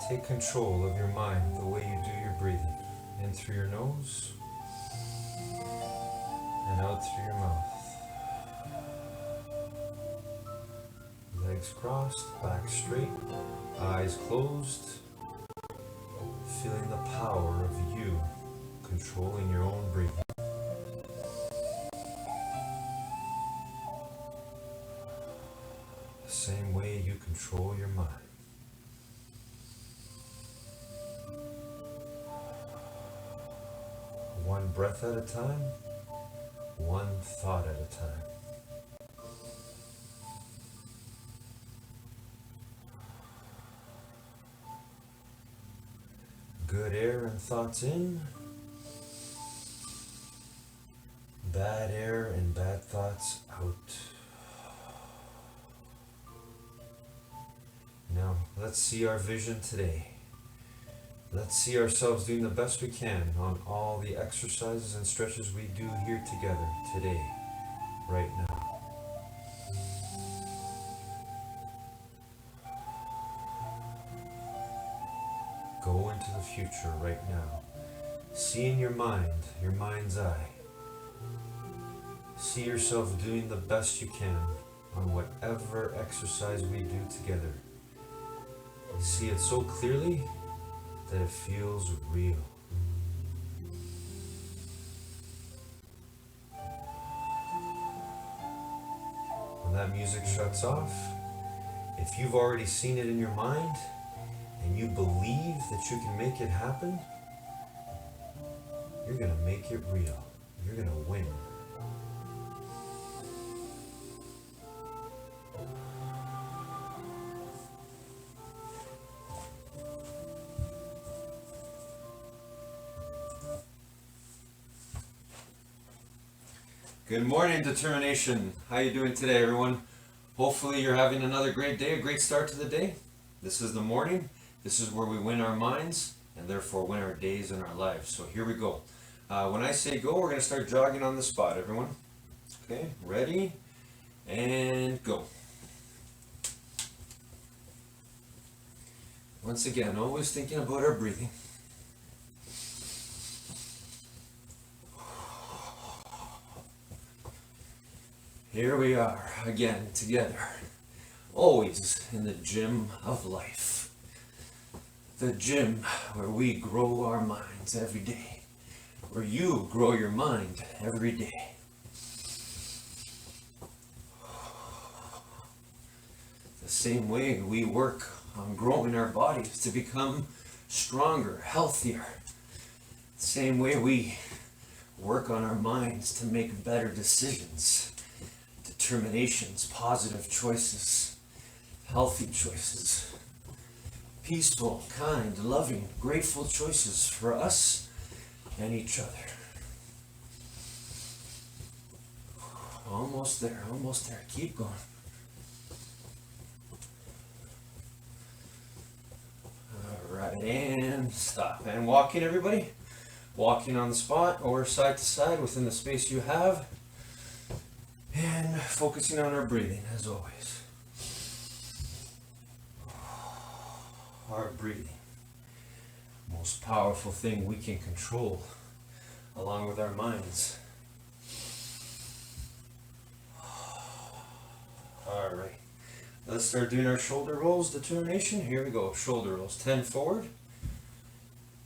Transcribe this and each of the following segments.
Take control of your mind the way you do your breathing. In through your nose and out through your mouth. Legs crossed, back straight, eyes closed. Feeling the power of you controlling your own breathing. The same way you control your mind. One breath at a time, one thought at a time. Good air and thoughts in, bad air and bad thoughts out. Now, let's see our vision today. Let's see ourselves doing the best we can on all the exercises and stretches we do here together today, right now. Go into the future right now. See in your mind's eye. See yourself doing the best you can on whatever exercise we do together. See it so clearly that it feels real. When that music shuts off, if you've already seen it in your mind and you believe that you can make it happen, you're going to make it real. You're going to win. Good morning, determination. How you doing today, everyone? Hopefully you're having another great day, a great start to the day. This is the morning. This is where we win our minds and therefore win our days and our lives. So here we go. When I say go, we're going to start jogging on the spot, everyone. Okay, ready? And go. Once again, always thinking about our breathing. Here we are again together, always in the gym of life. The gym where we grow our minds every day, where you grow your mind every day. The same way we work on growing our bodies to become stronger, healthier. The same way we work on our minds to make better decisions. Determinations, positive choices, healthy choices, peaceful, kind, loving, grateful choices for us and each other. Almost there, almost there. Keep going. All right, and stop. And walking, everybody. Walking on the spot or side to side within the space you have. And focusing on our breathing, as always. Our breathing. Most powerful thing we can control, along with our minds. Alright. Let's start doing our shoulder rolls, determination. Here we go. Shoulder rolls. 10 forward.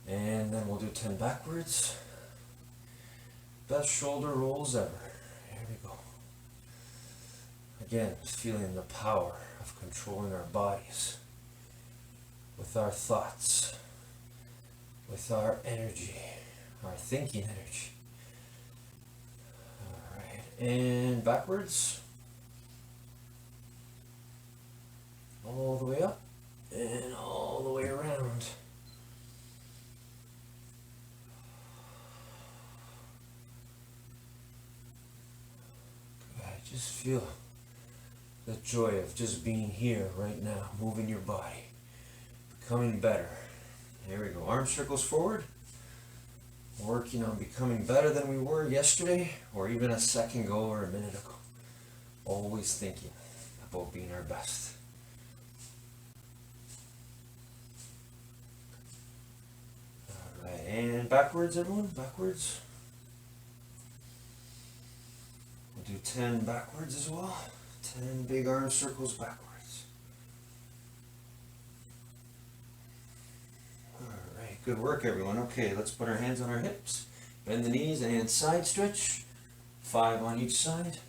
And then we'll do 10 backwards. Best shoulder rolls ever. Here we go. Again, feeling the power of controlling our bodies with our thoughts, with our energy, our thinking energy. All right, and backwards. All the way up and all the way around. Good. Just feel the joy of just being here right now, moving your body, becoming better. Here we go. Arm circles forward. Working on becoming better than we were yesterday or even a second ago or a minute ago. Always thinking about being our best. And backwards, everyone, backwards. We'll do 10 backwards as well. 10 big arm circles backwards. Alright, good work everyone. Okay, let's put our hands on our hips. Bend the knees and side stretch. 5 on each side.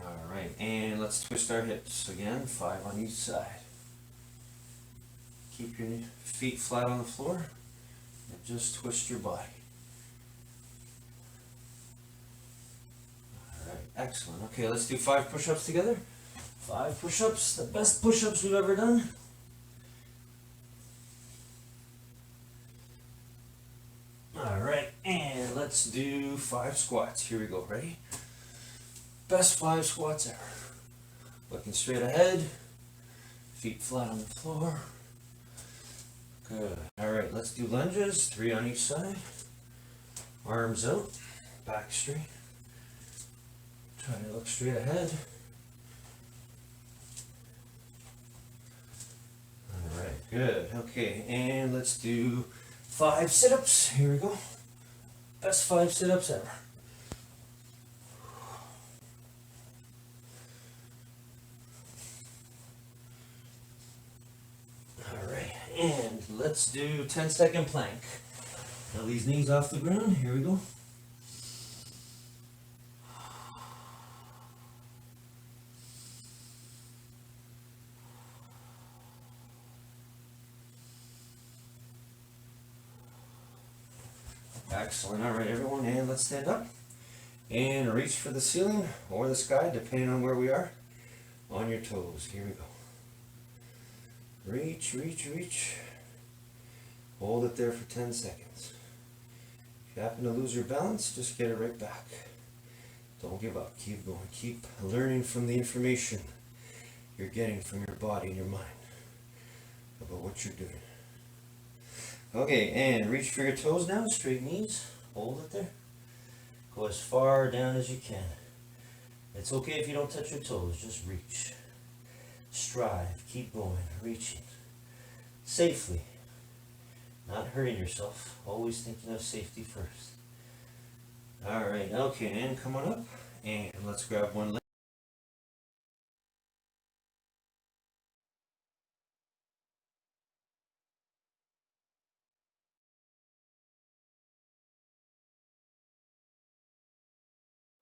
Alright, and let's twist our hips again. 5 on each side. Keep your feet flat on the floor and just twist your body. Alright, excellent. Okay, let's do 5 push-ups together. 5 push-ups, the best push-ups we've ever done. Alright, and let's do 5 squats. Here we go, ready? Best 5 squats ever. Looking straight ahead, feet flat on the floor. Good. Alright, let's do lunges, 3 on each side. Arms out, back straight. Try to look straight ahead. Alright, good. Okay, and let's do 5 sit-ups. Here we go. Best 5 sit-ups ever. Alright, and let's do 10-second plank. Now these knees off the ground. Here we go. Excellent. All right, everyone, and let's stand up and reach for the ceiling or the sky, depending on where we are, on your toes. Here we go. Reach, reach, reach. Hold it there for 10 seconds. If you happen to lose your balance, just get it right back. Don't give up. Keep going. Keep learning from the information you're getting from your body and your mind about what you're doing. Okay, and reach for your toes now, straight knees, hold it there. Go as far down as you can. It's okay if you don't touch your toes, just reach. Strive, keep going, reaching. Safely, not hurting yourself, always thinking of safety first. Alright, okay, and come on up, and let's grab one leg.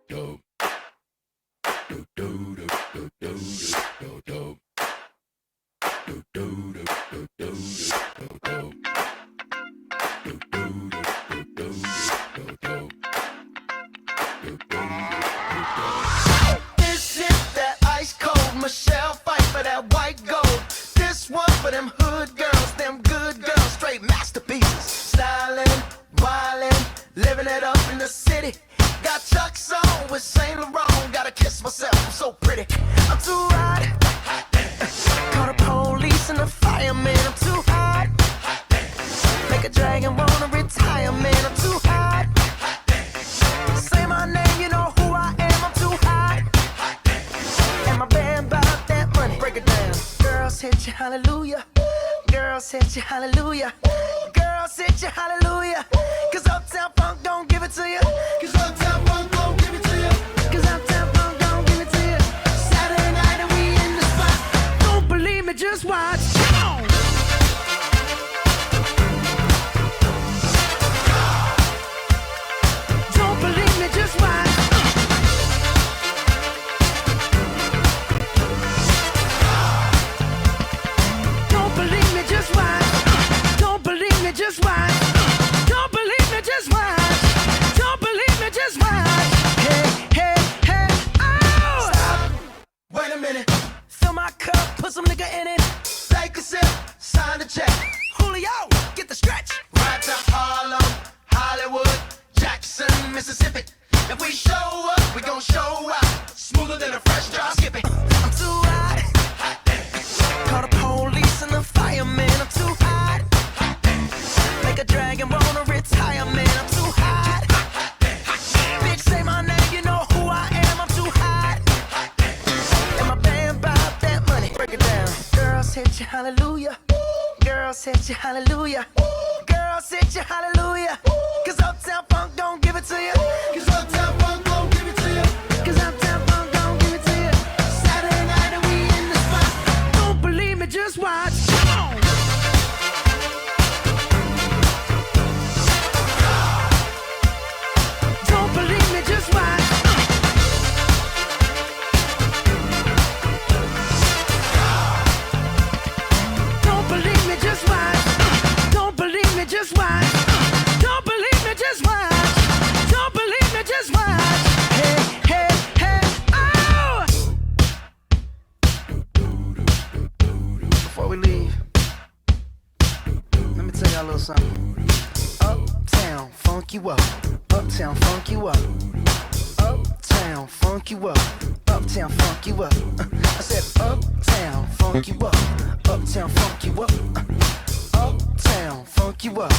Do do do do do do do do do do do do do do do This is that ice cold Michelle fight for that white gold. This one for them hood girls, them good girls, straight masterpieces. Styling, wildin', living it up in the city. Got Chuck's on with Saint Laurent. Gotta kiss myself, I'm so pretty. I'm too hot. Call the police and the fireman. I'm too hot. Make a dragon wanna retire, man. I'm too hot. Say my name, you know who I am. I'm too hot. And my band bought that money. Break it down. Girls hit you, hallelujah. Girls hit you, hallelujah. Girls hit you, hallelujah. Cause Uptown Funk don't give it to you. Cause Uptown Funk don't give it to you. Cause Uptown Funk don't give it to you. Saturday night and we in the spot. Don't believe me, just watch. Come on. Don't believe me, just watch. Don't believe me, just watch. Don't believe me, just watch. Don't believe me, just watch. Don't believe me, just watch. Hey, hey, hey, oh! Stop. Wait a minute. Fill my cup, put some nigga in it. Take a sip, sign the check. Julio, get the stretch. Right to Harlem, Hollywood, Jackson, Mississippi. If we show up, we gon' show out. Smoother than a fresh drop. Skip it. I'm too hot. Call the police and the fireman. I'm too hot. Make a dragon wanna retire, man. I'm too hot. Bitch, say my name, you know who I am. I'm too hot. And my band bought that money. hit you hallelujah. Girls hit you hallelujah. Girls hit you hallelujah. Cause Uptown Funk don't give it to you. Cause Uptown Funk don't give it to you. Cause Uptown Funk don't give it to you. Saturday night and we in the spot. Don't believe me, just watch. Come on. Don't believe me, just watch. Don't believe me, just watch. Don't believe me, just watch. Don't believe me, just watch. Don't believe me, just watch. Hey, hey, hey, oh! Before we leave, let me tell y'all a little something. Uptown, funk you up. Uptown, funk you up. Uptown, funk you up. Uptown, funk you up. I said uptown, funk you up. Uptown, funk you up. Uptown, funk you up.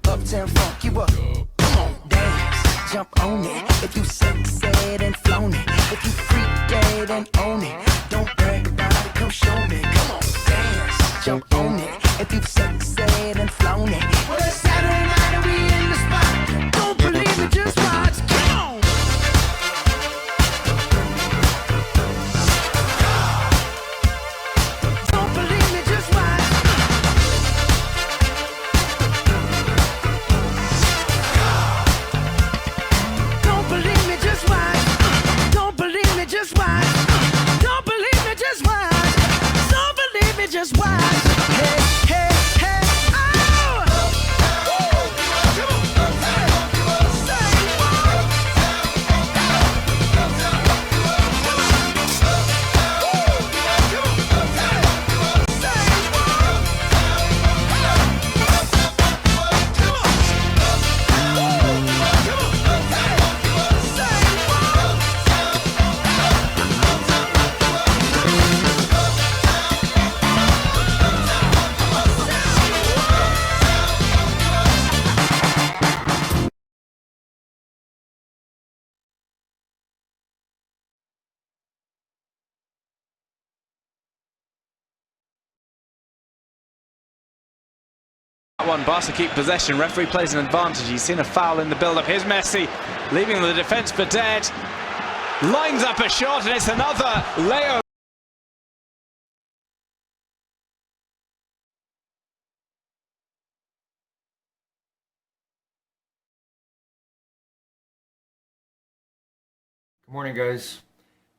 Uptown, funk you up. Come on, dance, jump on it. If you sexed and flown it. If you freak dead and own it. Don't brag about it, come show me. Come on, dance, jump on it. If you sexed and flown it. Well, it's Saturday night and we in the spot. Don't believe it, just watch. Come on. Don't believe me, just watch. Don't believe me, just watch. Don't believe me, just watch. Don't believe me, just watch. Don't believe me, just watch. Hey, hey, hey, oh! One, Barca keep possession, referee plays an advantage. He's seen a foul in the build-up. Here's Messi, leaving the defence for dead. Lines up a shot and it's another Leo. Good morning, guys.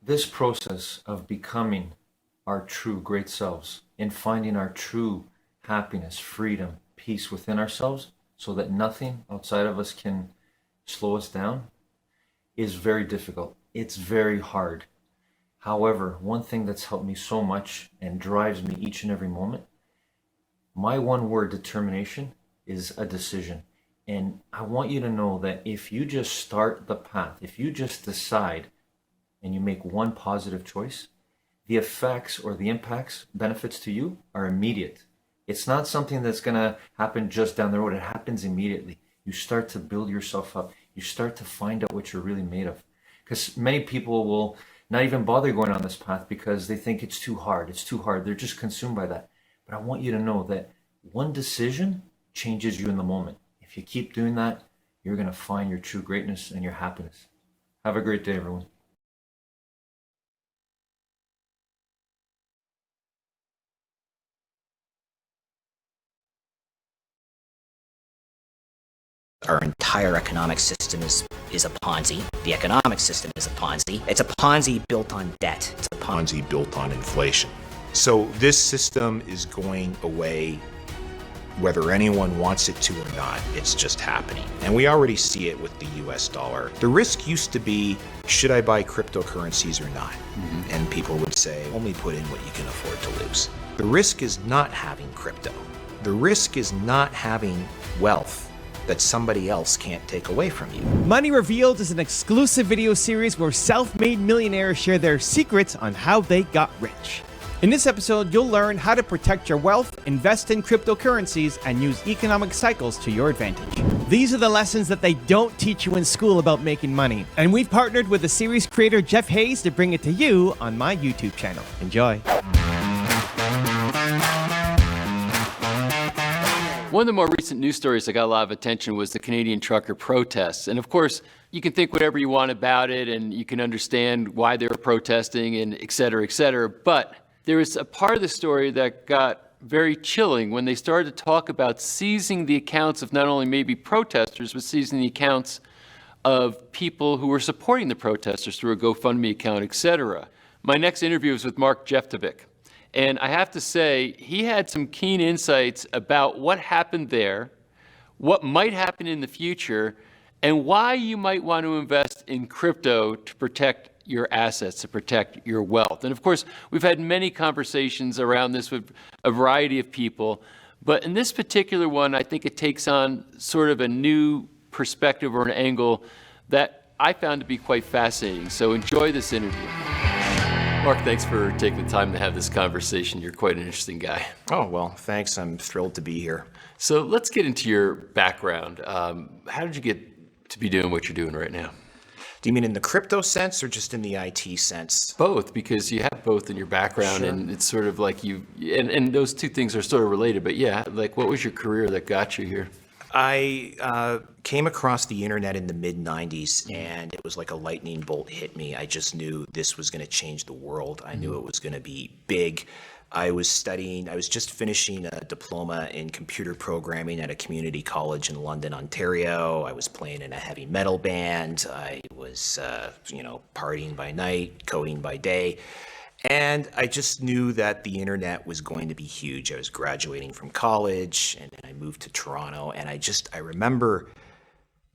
This process of becoming our true great selves and finding our true happiness, freedom, peace within ourselves so that nothing outside of us can slow us down is very difficult. It's very hard. However, one thing that's helped me so much and drives me each and every moment, my one word determination is a decision. And I want you to know that if you just start the path, if you just decide and you make one positive choice, the effects or the impacts, benefits to you are immediate. It's not something that's going to happen just down the road. It happens immediately. You start to build yourself up. You start to find out what you're really made of. Because many people will not even bother going on this path because they think it's too hard. It's too hard. They're just consumed by that. But I want you to know that one decision changes you in the moment. If you keep doing that, you're going to find your true greatness and your happiness. Have a great day, everyone. Our entire economic system is a Ponzi. The economic system is a Ponzi. It's a Ponzi built on debt. It's a Ponzi built on inflation. So this system is going away whether anyone wants it to or not. It's just happening. And we already see it with the US dollar. The risk used to be, should I buy cryptocurrencies or not? And people would say, only put in what you can afford to lose. The risk is not having crypto. The risk is not having wealth that somebody else can't take away from you. Money Revealed is an exclusive video series where self-made millionaires share their secrets on how they got rich. In this episode, you'll learn how to protect your wealth, invest in cryptocurrencies, and use economic cycles to your advantage. These are the lessons that they don't teach you in school about making money, and we've partnered with the series creator Jeff Hayes to bring it to you on my YouTube channel. Enjoy. One of the more recent news stories that got a lot of attention was the Canadian trucker protests. And of course, you can think whatever you want about it, and you can understand why they were protesting and et cetera, but there was a part of the story that got very chilling when they started to talk about seizing the accounts of not only maybe protesters, but seizing the accounts of people who were supporting the protesters through a GoFundMe account, et cetera. My next interview was with Mark Jeftovic. And I have to say, he had some keen insights about what happened there, what might happen in the future, and why you might want to invest in crypto to protect your assets, to protect your wealth. And of course, we've had many conversations around this with a variety of people, but in this particular one, I think it takes on sort of a new perspective or an angle that I found to be quite fascinating. So enjoy this interview. Mark, thanks for taking the time to have this conversation. You're quite an interesting guy. Oh, well, thanks. I'm thrilled to be here. So let's get into your background. How did you get to be doing what you're doing right now? Do you mean in the crypto sense or just in the IT sense? Both, because you have both in your background, Sure. and it's sort of like and those two things are sort of related, but yeah, like what was your career that got you here? I came across the internet in the mid-90s, and it was like a lightning bolt hit me. I just knew this was going to change the world. I knew it was going to be big. I was just finishing a diploma in computer programming at a community college in London, Ontario. I was playing in a heavy metal band. I was, partying by night, coding by day. And I just knew that the internet was going to be huge. I was graduating from college, and then I moved to Toronto. And I remember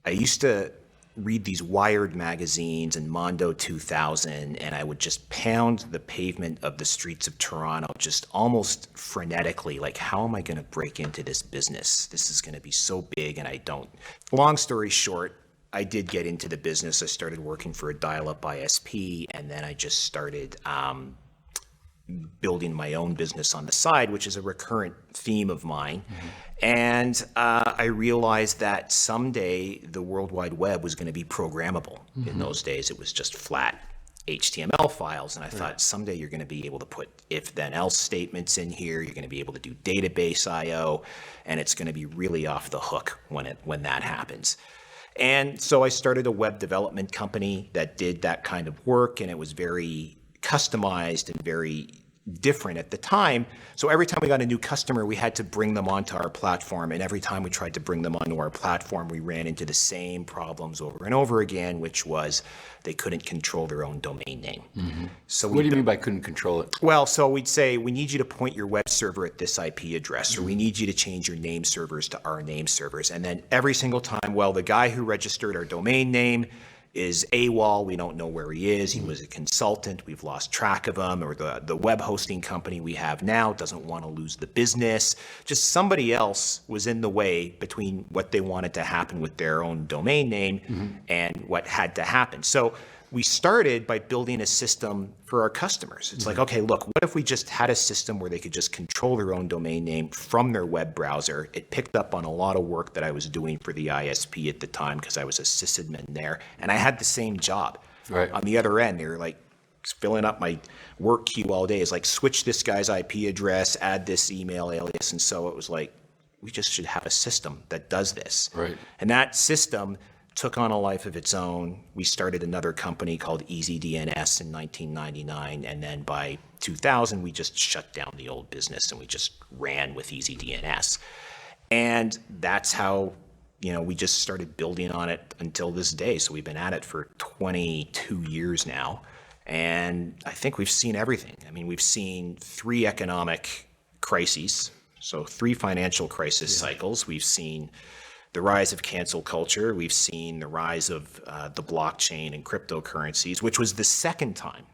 I used to read these Wired magazines and Mondo 2000, and I would just pound the pavement of the streets of Toronto just almost frenetically, like, how am I going to break into this business? This is going to be so big, and I don't. Long story short, I did get into the business. I started working for a dial-up ISP, and then I just started building my own business on the side, which is a recurrent theme of mine. Mm-hmm. And I realized that someday the World Wide Web was going to be programmable. Mm-hmm. In those days, it was just flat HTML files. And I thought someday you're going to be able to put if-then-else statements in here. You're going to be able to do database I/O, and it's going to be really off the hook when that happens. And so I started a web development company that did that kind of work, and it was very customized and very different at the time. So every time we got a new customer, we had to bring them onto our platform. And every time we tried to bring them onto our platform, we ran into the same problems over and over again, which was they couldn't control their own domain name. Mm-hmm. So what do you mean by couldn't control it? Well, so we'd say, we need you to point your web server at this IP address, or we need you to change your name servers to our name servers. And then every single time, well, the guy who registered our domain name is AWOL, we don't know where he is, he was a consultant, we've lost track of him, or the web hosting company we have now doesn't want to lose the business. Just somebody else was in the way between what they wanted to happen with their own domain name and what had to happen. So we started by building a system for our customers. It's like, okay, look, what if we just had a system where they could just control their own domain name from their web browser? It picked up on a lot of work that I was doing for the ISP at the time because I was a sysadmin there, and I had the same job. Right. On the other end, they were like filling up my work queue all day. It's like, switch this guy's IP address, add this email alias, and so it was like, we just should have a system that does this. Right. And that system took on a life of its own. We started another company called EasyDNS in 1999, and then by 2000, we just shut down the old business and we just ran with EasyDNS. And that's how, we just started building on it until this day. So we've been at it for 22 years now, and I think we've seen everything. I mean, we've seen 3 economic crises, so 3 financial crisis cycles. We've seen the rise of cancel culture. We've seen the rise of the blockchain and cryptocurrencies, which was the second time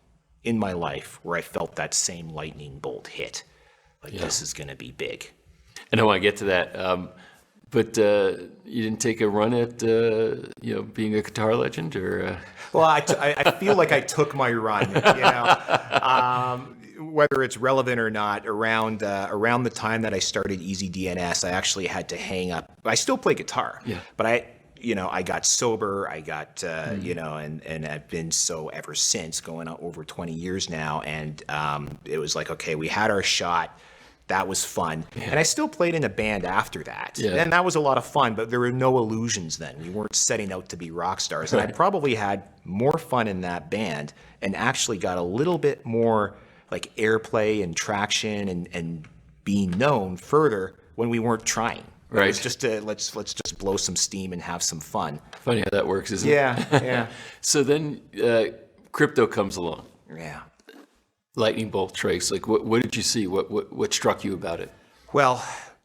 in my life where I felt that same lightning bolt hit. This is going to be big. And I want to get to that. But you didn't take a run at being a guitar legend, or? Well, I feel like I took my run. Whether it's relevant or not, around the time that I started EasyDNS, I actually had to hang up. I still play guitar, but I got sober. I got and I've been so ever since, going on over 20 years now. And it was like, okay, we had our shot. That was fun. And I still played in a band after that. Yeah. And that was a lot of fun, but there were no illusions then. We weren't setting out to be rock stars. And I probably had more fun in that band and actually got a little bit more like airplay and traction and being known further when we weren't trying. It Right. was just let's just blow some steam and have some fun. Funny how that works, isn't it? Yeah. So then crypto comes along. Yeah. Lightning bolt trace. Like, what did you see? What struck you about it? Well,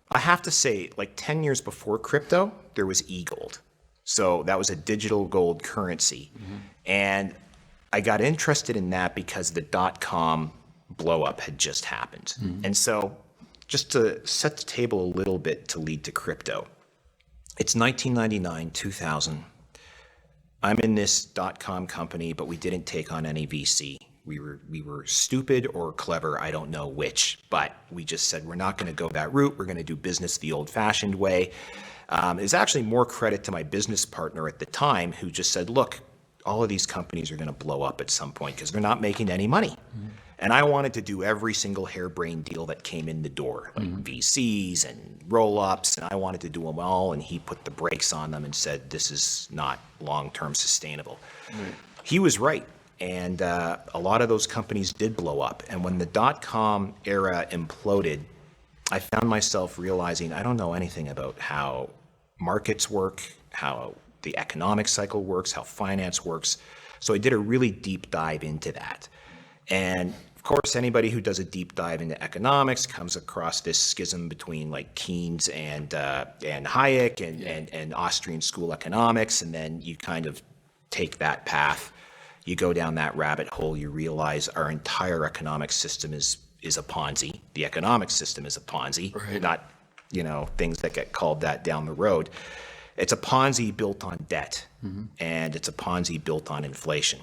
I have to say, like 10 years before crypto, there was e-gold. So that was a digital gold currency. And I got interested in that because the dot-com blow up had just happened. And so just to set the table a little bit to lead to crypto, it's 1999, 2000. I'm in this dot-com company, but we didn't take on any VC. We were stupid or clever, I don't know which, but we just said we're not going to go that route. We're going to do business the old-fashioned way. It's actually more credit to my business partner at the time who just said, look, all of these companies are going to blow up at some point because they're not making any money. And I wanted to do every single harebrained deal that came in the door, like VCs and roll-ups, and I wanted to do them all, and he put the brakes on them and said, this is not long-term sustainable. He was right. And a lot of those companies did blow up. And when the dot-com era imploded, I found myself realizing I don't know anything about how markets work, how the economic cycle works, how finance works. So I did a really deep dive into that. And of course, anybody who does a deep dive into economics comes across this schism between like Keynes and Hayek and Austrian school economics. And then you kind of take that path. You go down that rabbit hole, you realize our entire economic system is a Ponzi. The economic system is a Ponzi, not, things that get called that down the road. It's a Ponzi built on debt, and it's a Ponzi built on inflation.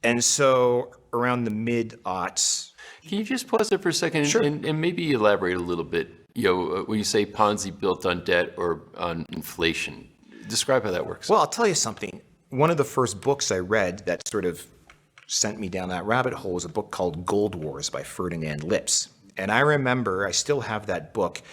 And so around the mid-aughts... Can you just pause there for a second Sure. and maybe elaborate a little bit? When you say Ponzi built on debt or on inflation, describe how that works. Well, I'll tell you something. One of the first books I read that sort of sent me down that rabbit hole was a book called Gold Wars by Ferdinand Lips. And I remember, I still have that book.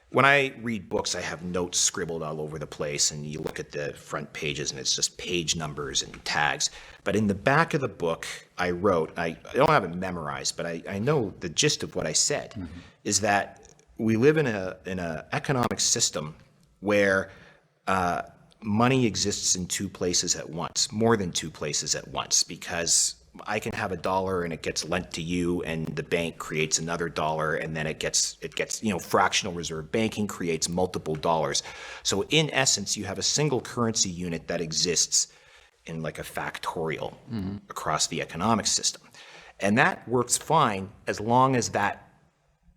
When I read books, I have notes scribbled all over the place, and you look at the front pages and it's just page numbers and tags. But in the back of the book, I wrote, I don't have it memorized, but I know the gist of what I said, is that we live in a economic system where money exists in two places at once, more than two places at once, because I can have $1 and it gets lent to you, and the bank creates another $1, and then it gets fractional reserve banking creates multiple dollars. So in essence, you have a single currency unit that exists in like a factorial across the economic system. And that works fine as long as that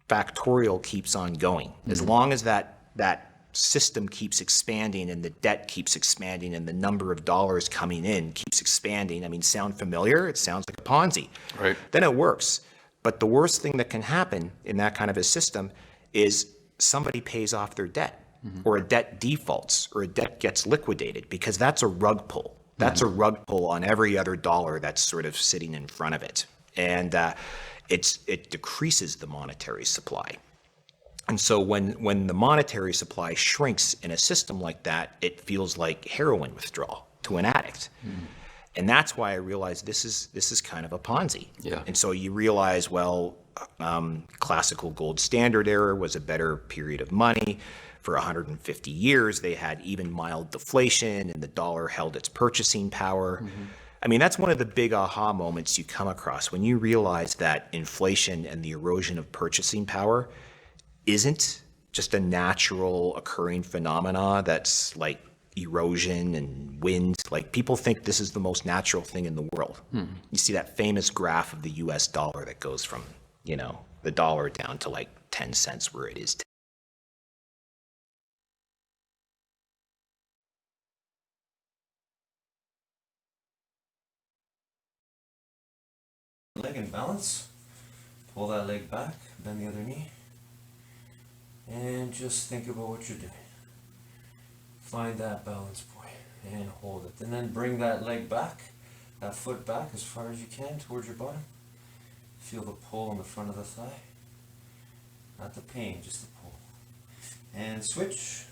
factorial keeps on going, as long as that system keeps expanding and the debt keeps expanding and the number of dollars coming in keeps expanding. I mean, sound familiar? It sounds like a Ponzi. Right. Then it works. But the worst thing that can happen in that kind of a system is somebody pays off their debt, or a debt defaults, or a debt gets liquidated, because that's a rug pull. That's a rug pull on every other dollar that's sort of sitting in front of it. And it decreases the monetary supply. And so when the monetary supply shrinks in a system like that, it feels like heroin withdrawal to an addict. And that's why I realized this is kind of a Ponzi. Yeah. And so you realize, well, classical gold standard era was a better period of money. For 150 years, they had even mild deflation, and the dollar held its purchasing power. I mean, that's one of the big aha moments you come across when you realize that inflation and the erosion of purchasing power isn't just a natural occurring phenomena that's like erosion and wind. Like, people think this is the most natural thing in the world. You see that famous graph of the US dollar that goes from, the dollar down to like 10 cents where it is today. Leg in balance. Pull that leg back, bend the other knee. And just think about what you're doing. Find that balance point and hold it. And then bring that leg back, that foot back as far as you can towards your bottom. Feel the pull on the front of the thigh. not the pain, just the pull. And switch.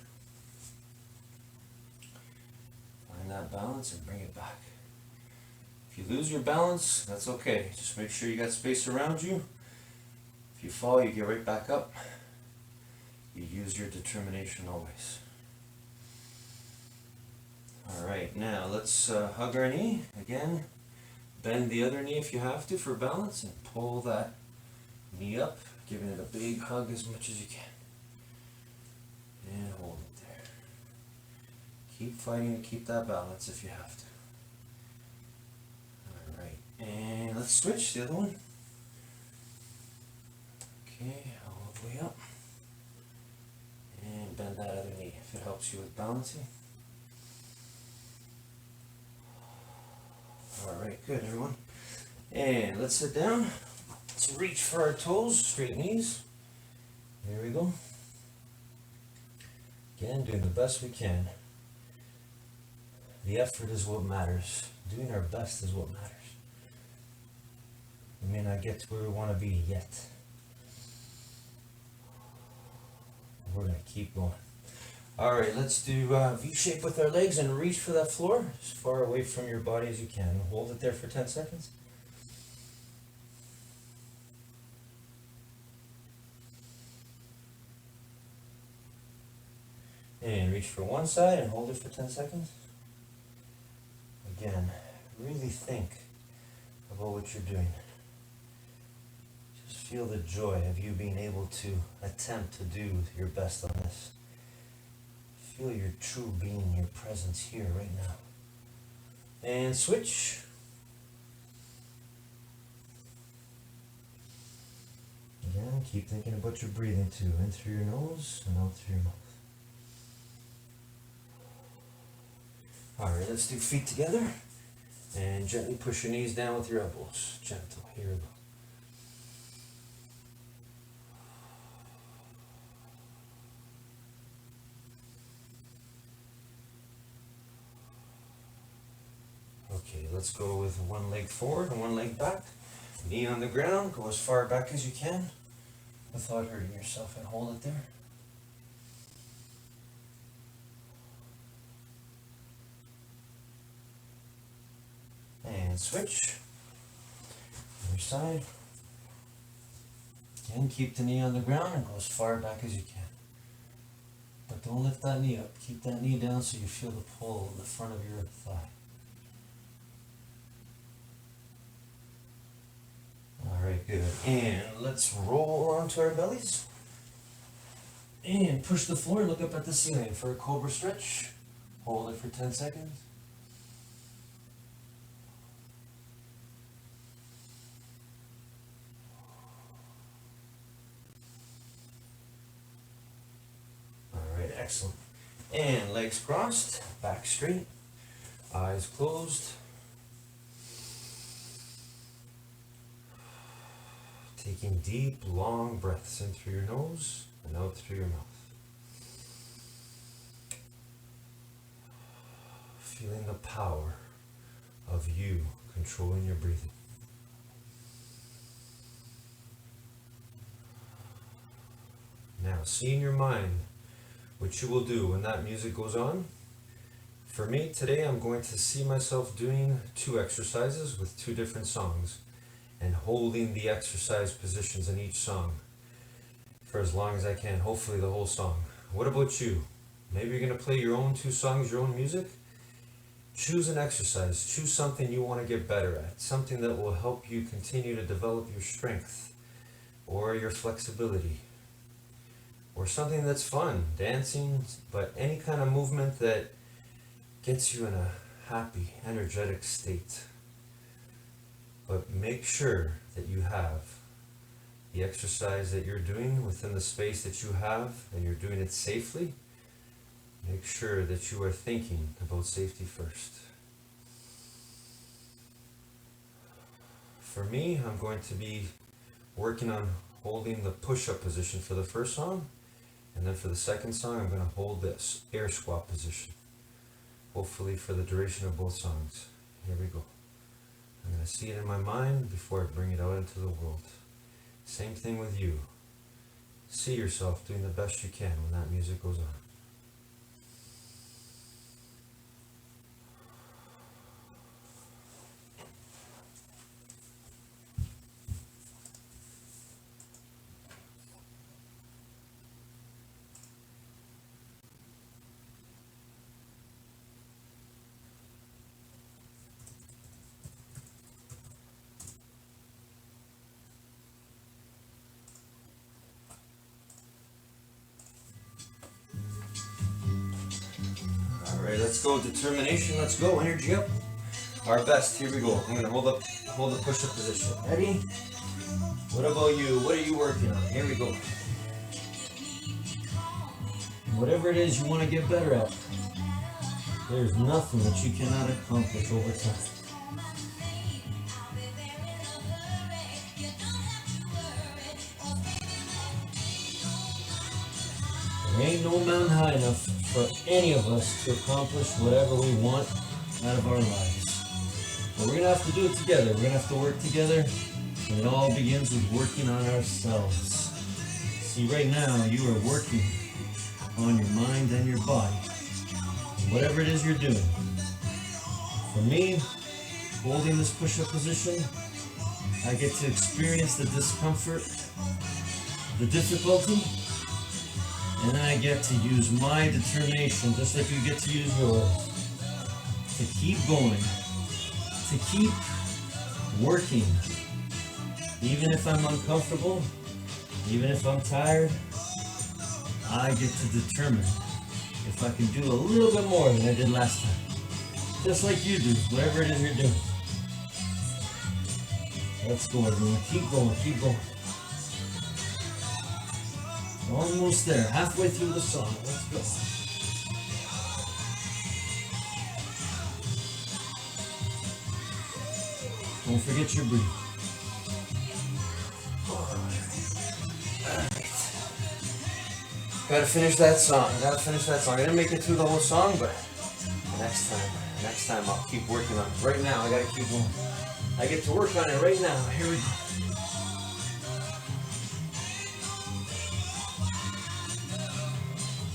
Find that balance and bring it back. If you lose your balance, that's okay. Just make sure you got space around you. If you fall, you get right back up. You use your determination always. Alright, now let's hug our knee. Again, bend the other knee if you have to for balance and pull that knee up, giving it a big hug as much as you can. And hold it there. Keep fighting to keep that balance if you have to. Alright, and let's switch the other one. Okay, all the way up. And bend that other knee if it helps you with balancing. Alright, good everyone. And let's sit down. Let's reach for our toes, straight knees. There we go. Again, doing the best we can. The effort is what matters. Doing our best is what matters. We may not get to where we want to be yet. We're going to keep going. Alright, let's do V-shape with our legs and reach for that floor as far away from your body as you can. Hold it there for 10 seconds. And reach for one side and hold it for 10 seconds. Again, really think about what you're doing. Just feel the joy of you being able to attempt to do your best on this. Feel your true being, your presence here right now. And switch. Again, keep thinking about your breathing too. In through your nose and out through your mouth. Alright, let's do feet together. And gently push your knees down with your elbows. Gentle. Here we go. Okay, let's go with one leg forward and one leg back. Knee on the ground, go as far back as you can without hurting yourself, and hold it there. And switch. Other side. Again, keep the knee on the ground and go as far back as you can. But don't lift that knee up. Keep that knee down so you feel the pull in the front of your thigh. Alright, good. And let's roll onto our bellies. And push the floor, look up at the ceiling for a cobra stretch. Hold it for 10 seconds. Alright, excellent. And legs crossed, back straight, eyes closed. Taking deep, long breaths in through your nose and out through your mouth. Feeling the power of you controlling your breathing. Now, see in your mind what you will do when that music goes on. For me, today I'm going to see myself doing 2 exercises with 2 different songs, and holding the exercise positions in each song for as long as I can, hopefully the whole song. What about you? Maybe you're going to play your own 2 songs, your own music. Choose an exercise. Choose something you want to get better at, something that will help you continue to develop your strength or your flexibility, or something that's fun, dancing, but any kind of movement that gets you in a happy, energetic state. But make sure that you have the exercise that you're doing within the space that you have, and you're doing it safely. Make sure that you are thinking about safety first. For me, I'm going to be working on holding the push-up position for the first song, and then for the second song, I'm going to hold this air squat position, hopefully for the duration of both songs. Here we go. I'm going to see it in my mind before I bring it out into the world. Same thing with you. See yourself doing the best you can when that music goes on. Alright, let's go. Determination, let's go. Energy up. Our best, here we go. I'm gonna hold the push-up position. Ready? What about you? What are you working on? Here we go. Whatever it is you want to get better at, there's nothing that you cannot accomplish over time. There ain't no mountain high enough for any of us to accomplish whatever we want out of our lives. But we're gonna have to do it together. We're gonna have to work together, and it all begins with working on ourselves. See, right now you are working on your mind and your body. Whatever it is you're doing. For me, holding this push-up position, I get to experience the discomfort, the difficulty, and then I get to use my determination, just like you get to use yours, to keep going, to keep working. Even if I'm uncomfortable, even if I'm tired, I get to determine if I can do a little bit more than I did last time. Just like you do, whatever it is you're doing. Let's go, everyone. Keep going, keep going. Almost there, halfway through the song. Let's go. Don't forget your breathing. Gotta finish that song. I didn't make it through the whole song, but next time I'll keep working on it. Right now, I gotta keep going. I get to work on it right now. Here we go.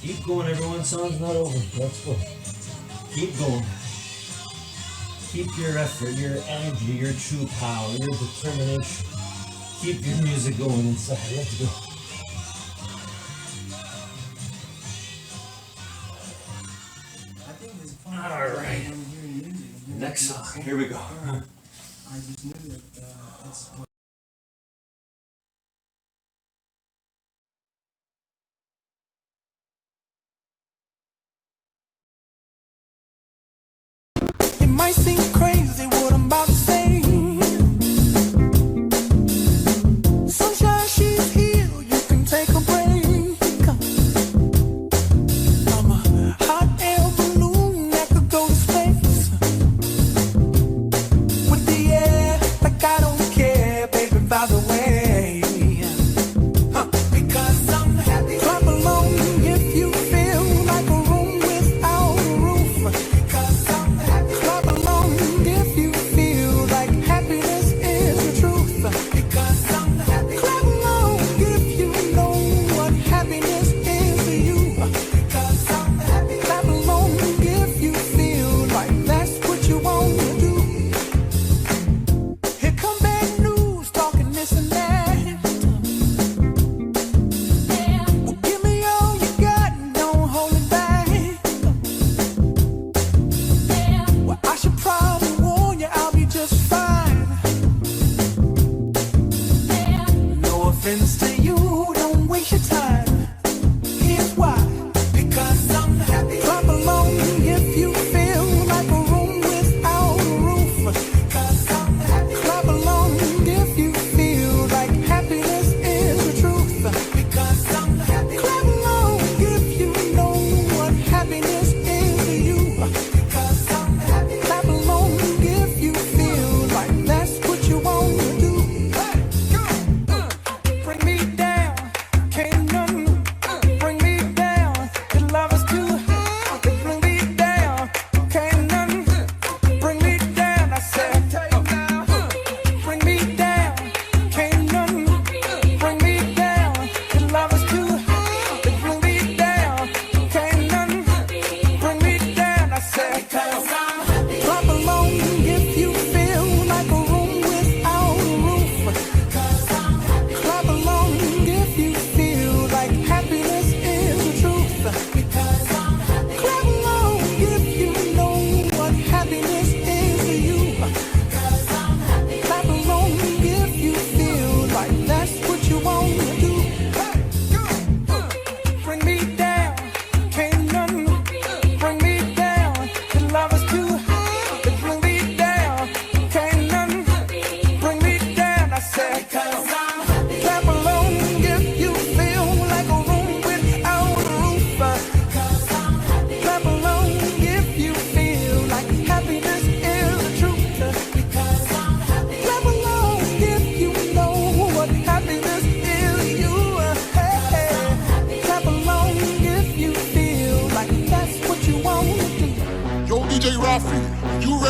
Keep going, everyone. Song's not over. Let's go. Keep going. Keep your effort, your energy, your true power, your determination. Keep your music going inside. Let's go. All right. Next song. Here we go. I just knew that that's what. It might seem crazy what I'm about to say. Sunshine, she's here, you can take a break. I'm a hot air balloon that could go to space. With the air, like I don't care, baby, by the way. Because I'm happy. Clap along if you feel like a room without a roof. Because I'm happy. Clap along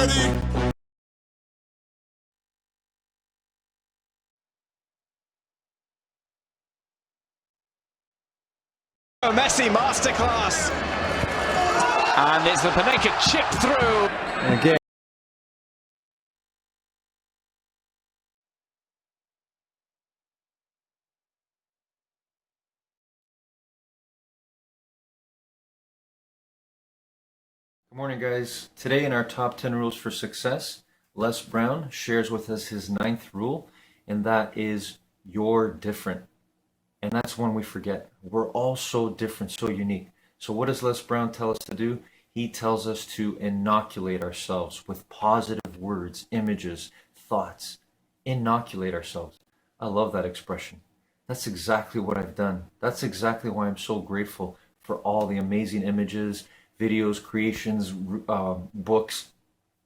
ready? Messi masterclass. And it's the Panenka chip through. Again. Good morning, guys. Today in our top 10 rules for success, Les Brown shares with us his 9th rule, and that is you're different. And that's one we forget. We're all so different, so unique. So what does Les Brown tell us to do? He tells us to inoculate ourselves with positive words, images, thoughts. Inoculate ourselves. I love that expression. That's exactly what I've done. That's exactly why I'm so grateful for all the amazing images, videos, creations, books,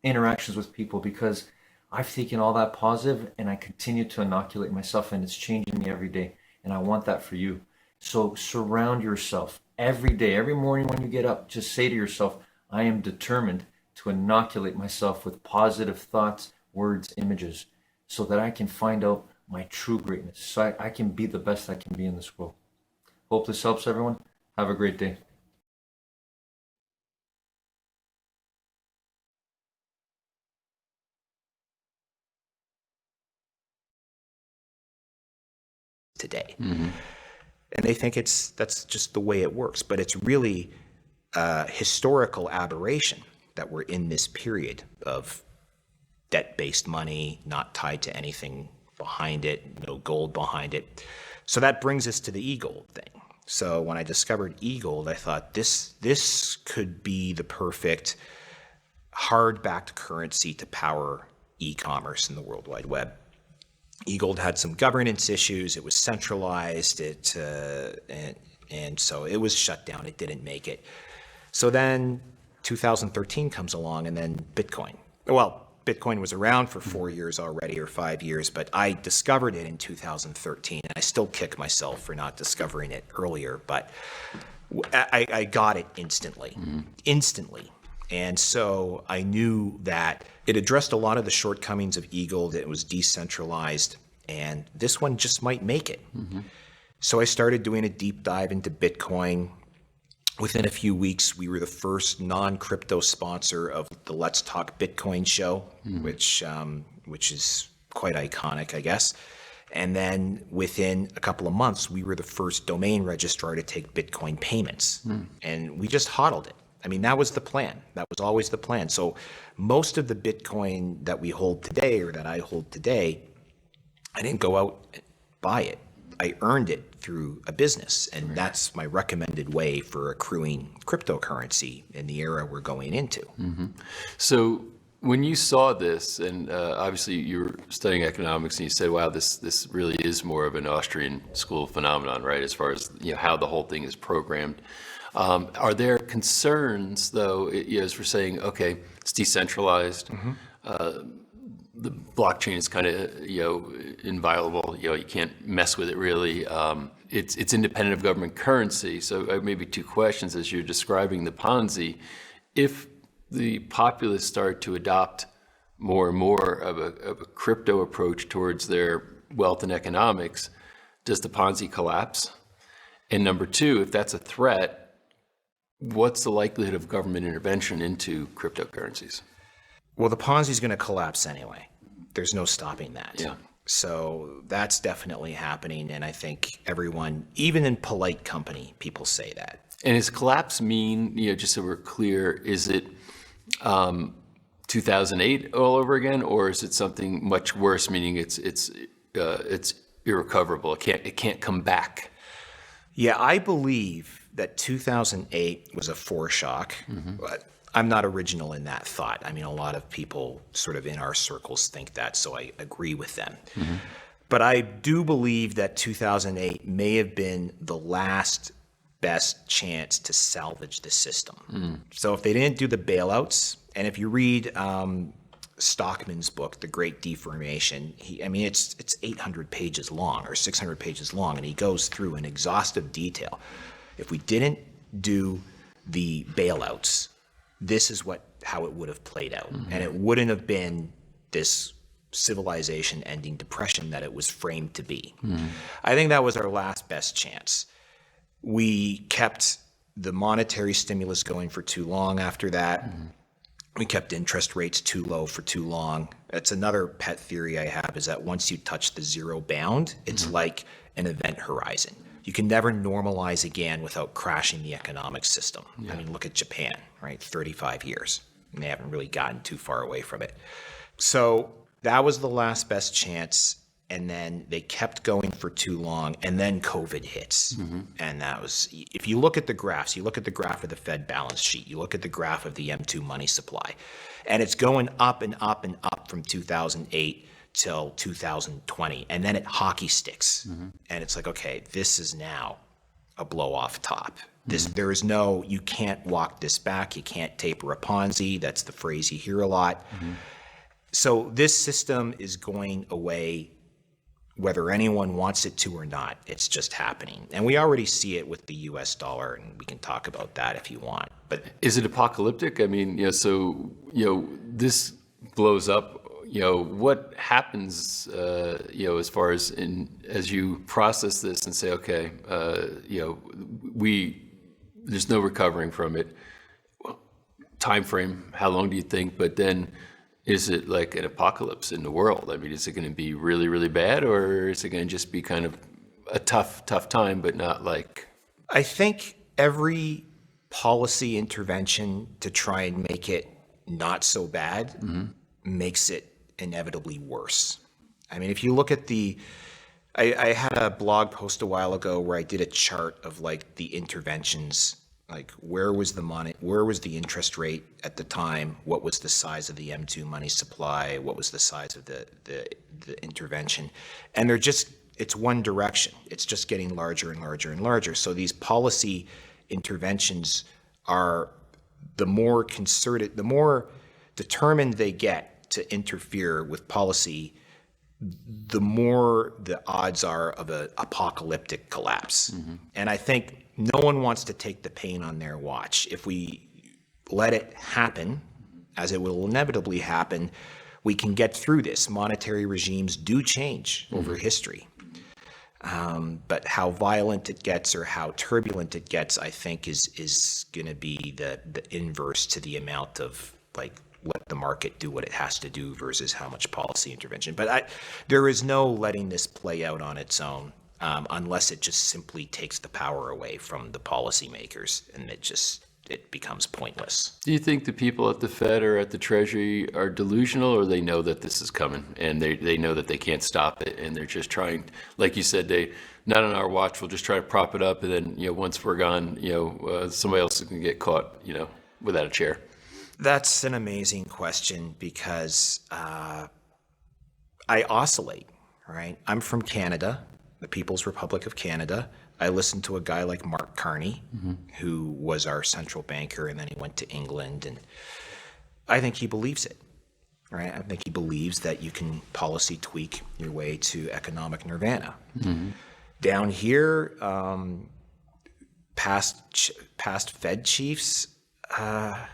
interactions with people, because I've taken all that positive and I continue to inoculate myself, and it's changing me every day. And I want that for you. So surround yourself every day, every morning when you get up, just say to yourself, I am determined to inoculate myself with positive thoughts, words, images, so that I can find out my true greatness, so I can be the best I can be in this world. Hope this helps, everyone. Have a great day. Today. And they think that's just the way it works, but it's really a historical aberration that we're in this period of debt-based money, not tied to anything behind it, no gold behind it. So that brings us to the e-gold thing. So when I discovered e-gold, I thought this could be the perfect hard-backed currency to power e-commerce in the World Wide Web. e-gold had some governance issues. It was centralized, and so it was shut down. It didn't make it. So then 2013 comes along, and then Bitcoin. Well, Bitcoin was around for 4 years already, or 5 years, but I discovered it in 2013, and I still kick myself for not discovering it earlier, but I got it instantly. And so I knew that it addressed a lot of the shortcomings of e-gold. It was decentralized, and this one just might make it. So I started doing a deep dive into Bitcoin. Within a few weeks, we were the first non-crypto sponsor of the Let's Talk Bitcoin show, which is quite iconic, I guess. And then within a couple of months, we were the first domain registrar to take Bitcoin payments. And we just hodled it. I mean, that was the plan. That was always the plan. So most of the Bitcoin that we hold today, or that I hold today, I didn't go out and buy it. I earned it through a business, and that's my recommended way for accruing cryptocurrency in the era we're going into. So when you saw this, and obviously you were studying economics, and you said, wow, this really is more of an Austrian school phenomenon, right, as far as how the whole thing is programmed. Are there concerns, though, as we're saying, okay, it's decentralized, the blockchain is kind of inviolable, you can't mess with it really. It's independent of government currency. So maybe two questions as you're describing the Ponzi. If the populace start to adopt more and more of a crypto approach towards their wealth and economics, does the Ponzi collapse? And number two, if that's a threat, what's the likelihood of government intervention into cryptocurrencies? Well, the Ponzi is going to collapse anyway. There's no stopping that. Yeah. So that's definitely happening, and I think everyone, even in polite company, people say that. And does collapse mean, just so we're clear, is it 2008 all over again, or is it something much worse, meaning it's irrecoverable? It can't come back. Yeah, I believe that 2008 was a foreshock, but I'm not original in that thought. I mean, a lot of people sort of in our circles think that, so I agree with them. But I do believe that 2008 may have been the last best chance to salvage the system. So if they didn't do the bailouts, and if you read Stockman's book, The Great Deformation, it's 800 pages long or 600 pages long, and he goes through in exhaustive detail. If we didn't do the bailouts, this is what how it would have played out. And it wouldn't have been this civilization-ending depression that it was framed to be. I think that was our last best chance. We kept the monetary stimulus going for too long after that. We kept interest rates too low for too long. That's another pet theory I have, is that once you touch the zero bound, it's like an event horizon. You can never normalize again without crashing the economic system. I mean, look at Japan, right? 35 years, and they haven't really gotten too far away from it. So that was the last best chance. And then they kept going for too long, and then COVID hits. And that was, if you look at the graphs, you look at the graph of the Fed balance sheet, you look at the graph of the M2 money supply, and it's going up and up and up from 2008 till 2020. And then it hockey sticks. And it's like, okay, this is now a blow off top. There is no, you can't walk this back. You can't taper a Ponzi. That's the phrase you hear a lot. So this system is going away, whether anyone wants it to or not. It's just happening. And we already see it with the US dollar, and we can talk about that if you want. But is it apocalyptic? I mean, so, this blows up, what happens, as far as as you process this and say, okay, there's no recovering from it. Well, time frame, how long do you think? But then, is it like an apocalypse in the world? I mean, is it going to be really, really bad, or is it going to just be kind of a tough time, but not like... I think every policy intervention to try and make it not so bad makes it inevitably worse. I mean, if you look at I had a blog post a while ago where I did a chart of like the interventions. Like, where was the interest rate at the time? What was the size of the M2 money supply? What was the size of the intervention? And it's one direction. It's just getting larger and larger and larger. So these policy interventions are, the more concerted, the more determined they get to interfere with policy, the more the odds are of an apocalyptic collapse. And I think no one wants to take the pain on their watch. If we let it happen, as it will inevitably happen, we can get through this. Monetary regimes do change over history. But how violent it gets or how turbulent it gets, I think, is going to be the inverse to the amount of, like, let the market do what it has to do versus how much policy intervention. But there is no letting this play out on its own. Unless it just simply takes the power away from the policymakers, and it becomes pointless. Do you think the people at the Fed or at the Treasury are delusional, or they know that this is coming and they know that they can't stop it, and they're just trying, like you said, not on our watch, we'll just try to prop it up, and then once we're gone, somebody else is going to get caught, without a chair? That's an amazing question, because I oscillate, right? I'm from Canada, the People's Republic of Canada. I listened to a guy like Mark Carney, who was our central banker, and then he went to England, and I think he believes it, right? I think he believes that you can policy tweak your way to economic nirvana. Down here, past Fed chiefs, I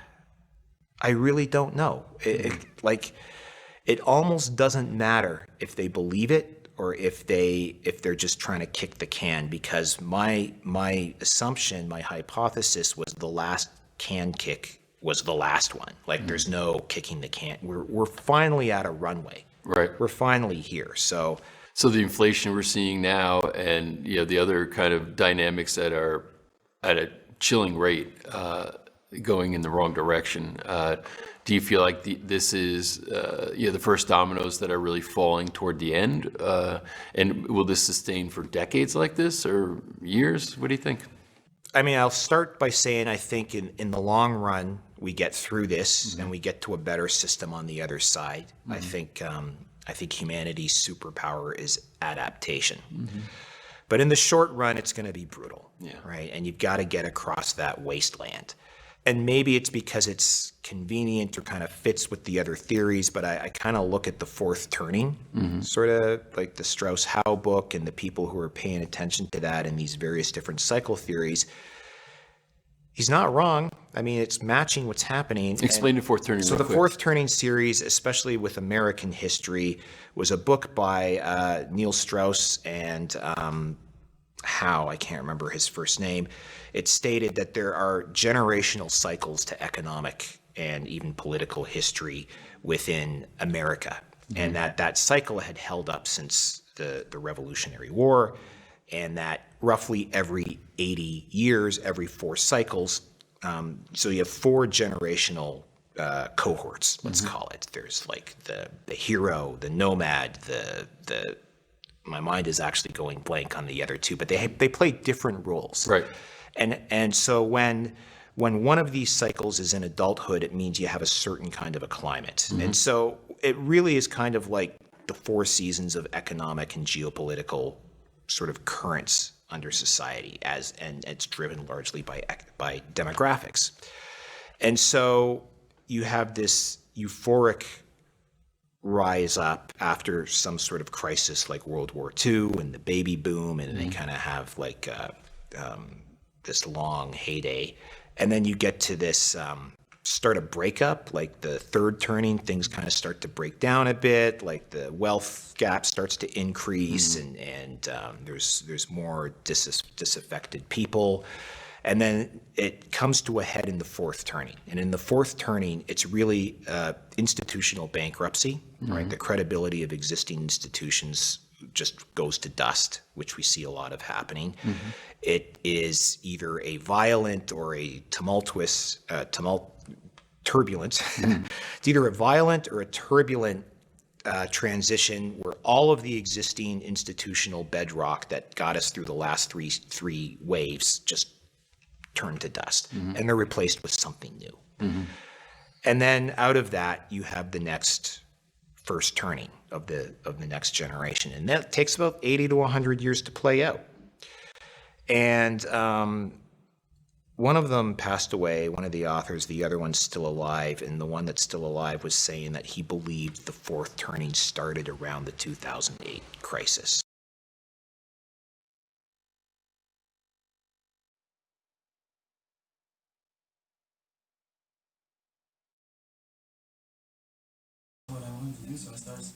really don't know. It almost doesn't matter if they believe it or if they're just trying to kick the can, because my assumption, my hypothesis was the last can kick was the last one. Like, there's no kicking the can. We're finally at a runway. Right. We're finally here. So the inflation we're seeing now, and the other kind of dynamics that are at a chilling rate, going in the wrong direction. Do you feel like this is the first dominoes that are really falling toward the end? And will this sustain for decades like this, or years? What do you think? I mean, I'll start by saying I think in the long run, we get through this and we get to a better system on the other side. I think humanity's superpower is adaptation. But in the short run, it's going to be brutal, right? And you've got to get across that wasteland. And maybe it's because it's convenient or kind of fits with the other theories, but I kind of look at the fourth turning, sort of like the Strauss-Howe book, and the people who are paying attention to that and these various different cycle theories. He's not wrong. I mean, it's matching what's happening. Explain the fourth turning. So real the quick. fourth turning series, especially with American history, was a book by Neil Strauss and Howe. I can't remember his first name. It stated that there are generational cycles to economic and even political history within America, and that cycle had held up since the Revolutionary War, and that roughly every 80 years, every 4 cycles, so you have 4 generational cohorts, let's call it. There's like the hero, the nomad, the my mind is actually going blank on the other 2, but they play different roles. Right. And so when one of these cycles is in adulthood, it means you have a certain kind of a climate. And so it really is kind of like the 4 seasons of economic and geopolitical sort of currents under society, and it's driven largely by demographics. And so you have this euphoric rise up after some sort of crisis like World War II and the baby boom, and they kind of have like this long heyday. And then you get to this start a breakup, like the third turning, things kind of start to break down a bit, like the wealth gap starts to increase, and there's more disaffected people. And then it comes to a head in the fourth turning. And in the fourth turning, it's really institutional bankruptcy, right? The credibility of existing institutions just goes to dust, which we see a lot of happening. It is either a violent or a tumultuous, turbulent. It's either a violent or a turbulent transition where all of the existing institutional bedrock that got us through the last three waves just turn to dust, and they're replaced with something new. And then out of that, you have the next first turning of the next generation, and that takes about 80 to 100 years to play out. And one of them passed away, one of the authors, the other one's still alive, and the one that's still alive was saying that he believed the fourth turning started around the 2008 crisis. What I wanted to do, so I started.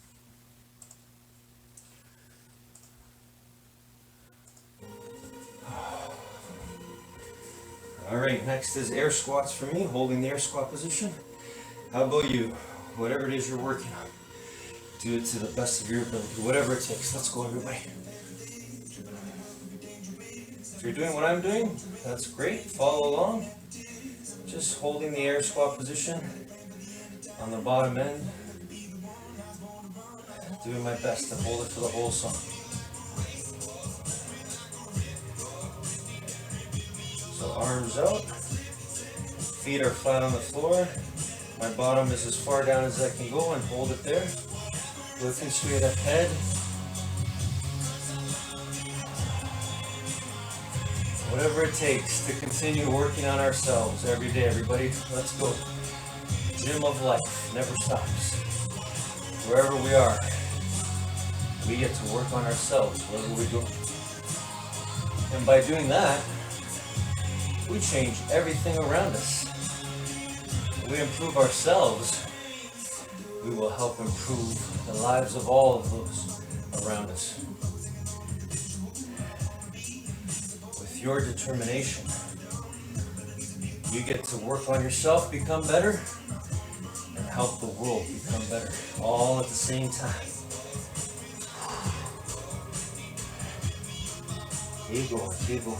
Alright, next is air squats for me, holding the air squat position. How about you? Whatever it is you're working on, do it to the best of your ability, whatever it takes. Let's go, everybody. If you're doing what I'm doing, that's great. Follow along. Just holding the air squat position on the bottom end. Doing my best to hold it for the whole song. So arms out, feet are flat on the floor. My bottom is as far down as I can go and hold it there. Looking straight ahead. Whatever it takes to continue working on ourselves every day, everybody. Let's go. Gym of life never stops. Wherever we are, we get to work on ourselves, wherever we go. And by doing that, we change everything around us. When we improve ourselves, we will help improve the lives of all of those around us. With your determination, you get to work on yourself, become better, and help the world become better, all at the same time. Keep going, keep going.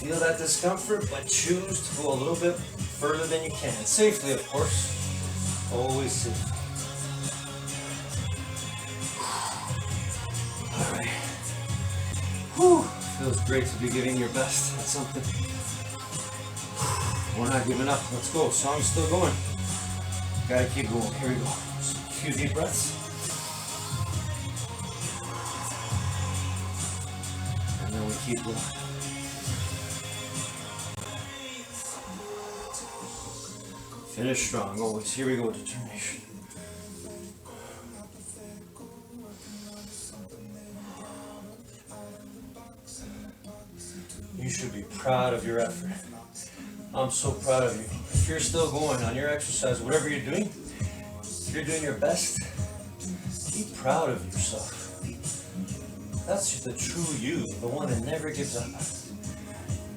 Feel that discomfort, but choose to go a little bit further than you can. Safely, of course. Always safe. Alright. Whew. Feels great to be giving your best at something. We're not giving up. Let's go. Song's still going. Gotta keep going. Here we go. Just a few deep breaths. And then we keep going. Finish strong, always. Here we go, determination. You should be proud of your effort. I'm so proud of you. If you're still going on your exercise, whatever you're doing, if you're doing your best, be proud of yourself. That's the true you, the one that never gives up.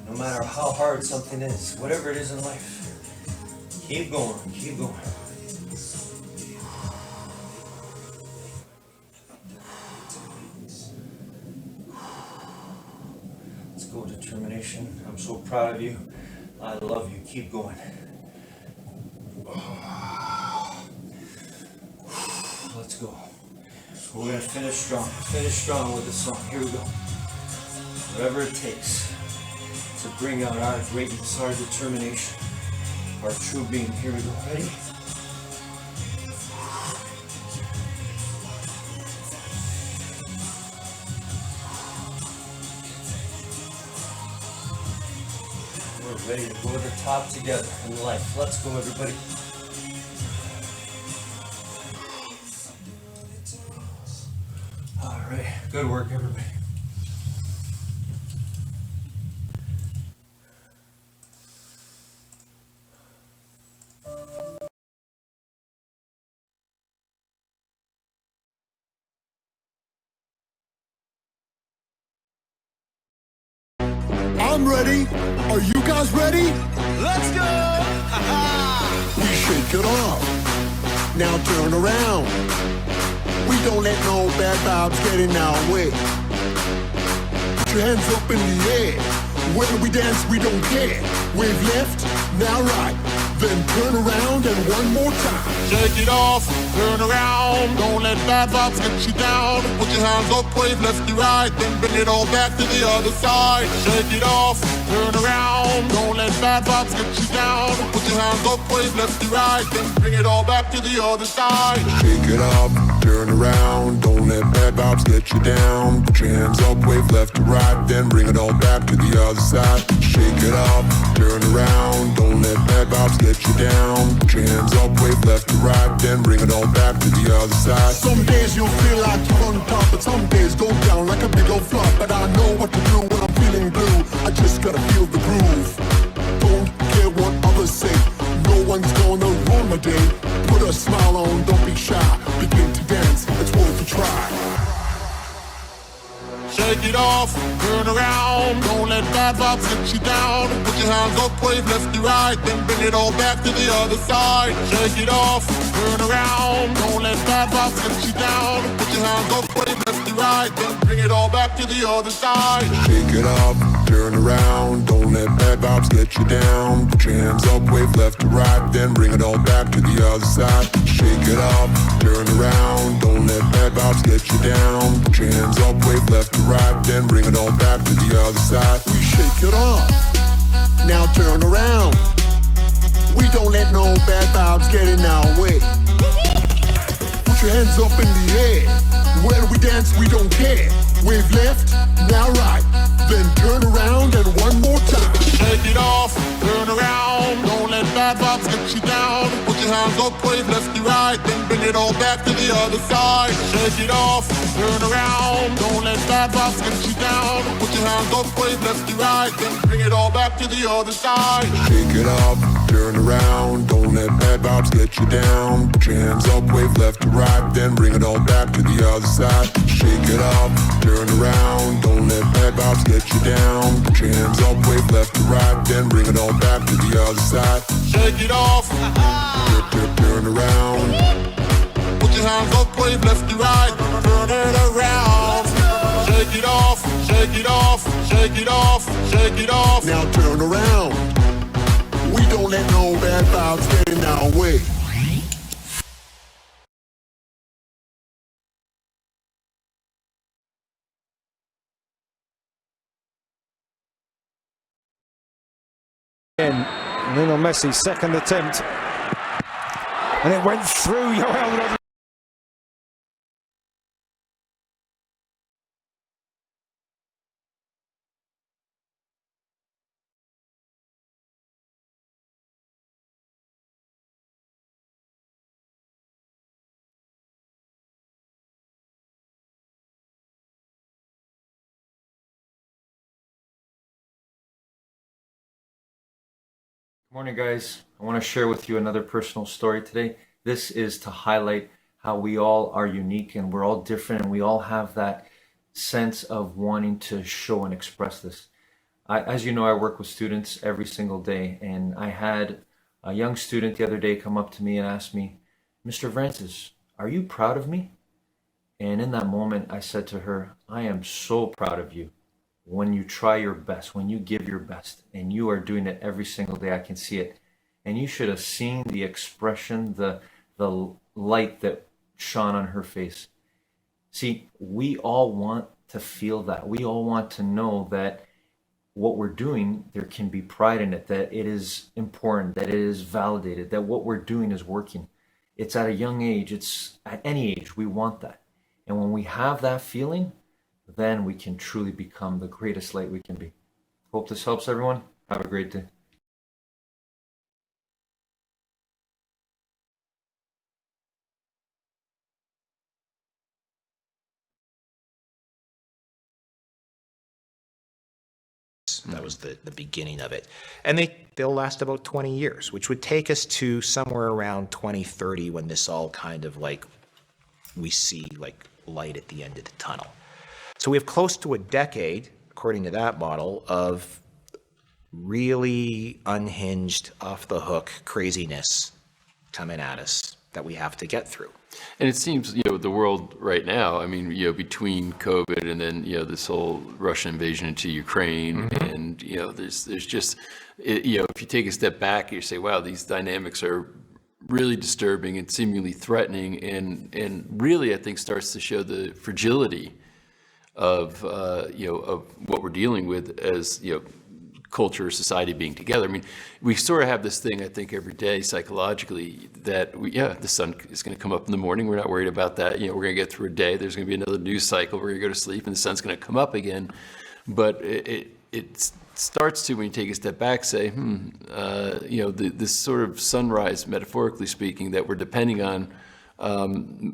No matter how hard something is, whatever it is in life, keep going, keep going. Let's go, determination. I'm so proud of you. I love you. Keep going. Let's go. We're gonna finish strong. Finish strong with this song. Here we go. Whatever it takes to bring out our greatness, our determination, our true being. Here we go. Ready? We're ready to go to the top together in life. Let's go, everybody. All right. Good work, everybody. I'm ready. Are you guys ready? Let's go! We shake it off. Now turn around. We don't let no bad vibes get in our way. Put your hands up in the air. When we dance, we don't care. Wave left, now right. Then turn around and one more time. Shake it off, turn around. Don't let bad vibes get you down. Put your hands up, wave left to right. Then bring it all back to the other side. Shake it off, turn around. Don't let bad vibes get you down. Put your hands up, wave left to right. Then bring it all back to the other side. Shake it up, turn around. Don't let bad vibes get you down. Put your hands up, wave left to right. Then bring it all back to the other side. Shake it up, turn around. Don't let bad vibes get you down. Put your hands up, wave left to right. Then bring it all back to the other side. Some days you'll feel like you're on top, but some days go down like a big old flop. But I know what to do when I'm feeling blue. I just gotta feel the groove. Don't care what others say. No one's gonna ruin my day. Put a smile on, don't be shy. Begin to dance, it's worth a try. Shake it off, turn around. Don't let bad vibes get you down. Put your hands up, wave left to right. Then bring it all back to the other side. Shake it off, turn around. Don't let bad vibes get you down. Put your hands up, wave left to right. Then bring it all back to the other side. Shake it up, turn around. Don't let bad vibes get you down. Put your hands up, wave left to right. Then bring it all back to the other side. Shake it up, turn around. Don't let bad vibes get you down. Put your hands up, wave left to right. Then bring it all back to the other side. We shake it off. Now turn around. We don't let no bad vibes get in our way. Put your hands up in the air. When we dance, we don't care. Wave left, now right. Then turn around and one more time. Shake it off, turn around. Don't let bad vibes get you down. Put your hands up, wave left to right. Then bring it all back to the other side. Shake it off, turn around. Don't let bad vibes get you down. Put your hands up, wave left to right. Then bring it all back to the other side. Shake it up, turn around. Don't let bad vibes get you down. Put your hands up, wave left to right. Then bring it all back to the other side. Shake it up, turn around. Don't let bad vibes get you down. Put your hands up, wave left to right. Then bring it all back to the other side. Shake it off, Turn around. put your hands up, wave left to right. Turn it around. Shake it off, shake it off, shake it off, shake it off. Now turn around. We don't let no bad vibes get in our way. Lionel Messi's second attempt. And it went through Joel Rodriguez. Morning, guys. I want to share with you another personal story today. This is to highlight how we all are unique and we're all different and we all have that sense of wanting to show and express this. As you know, I work with students every single day, and I had a young student the other day come up to me and ask me, Mr. Francis, are you proud of me? And in that moment, I said to her, I am so proud of you. When you try your best, when you give your best, and you are doing it every single day, I can see it. And you should have seen the expression, the light that shone on her face. See, we all want to feel that. We all want to know that what we're doing, there can be pride in it, that it is important, that it is validated, that what we're doing is working. It's at a young age, it's at any age, we want that. And when we have that feeling, then we can truly become the greatest light we can be. Hope this helps everyone. Have a great day. That was the beginning of it. And they'll last about 20 years, which would take us to somewhere around 2030 when this all kind of like, we see like light at the end of the tunnel. So we have close to a decade, according to that model, of really unhinged, off the hook craziness coming at us that we have to get through. And it seems, the world right now, I mean, between COVID and then, this whole Russian invasion into Ukraine, and, there's just, if you take a step back, you say, wow, these dynamics are really disturbing and seemingly threatening, and really, I think, starts to show the fragility of, of what we're dealing with as, culture, society being together. I mean, we sort of have this thing, I think, every day psychologically that the sun is going to come up in the morning. We're not worried about that. We're going to get through a day. There's going to be another news cycle. We're going to go to sleep and the sun's going to come up again. But it starts to, when you take a step back, say, this sort of sunrise, metaphorically speaking, that we're depending on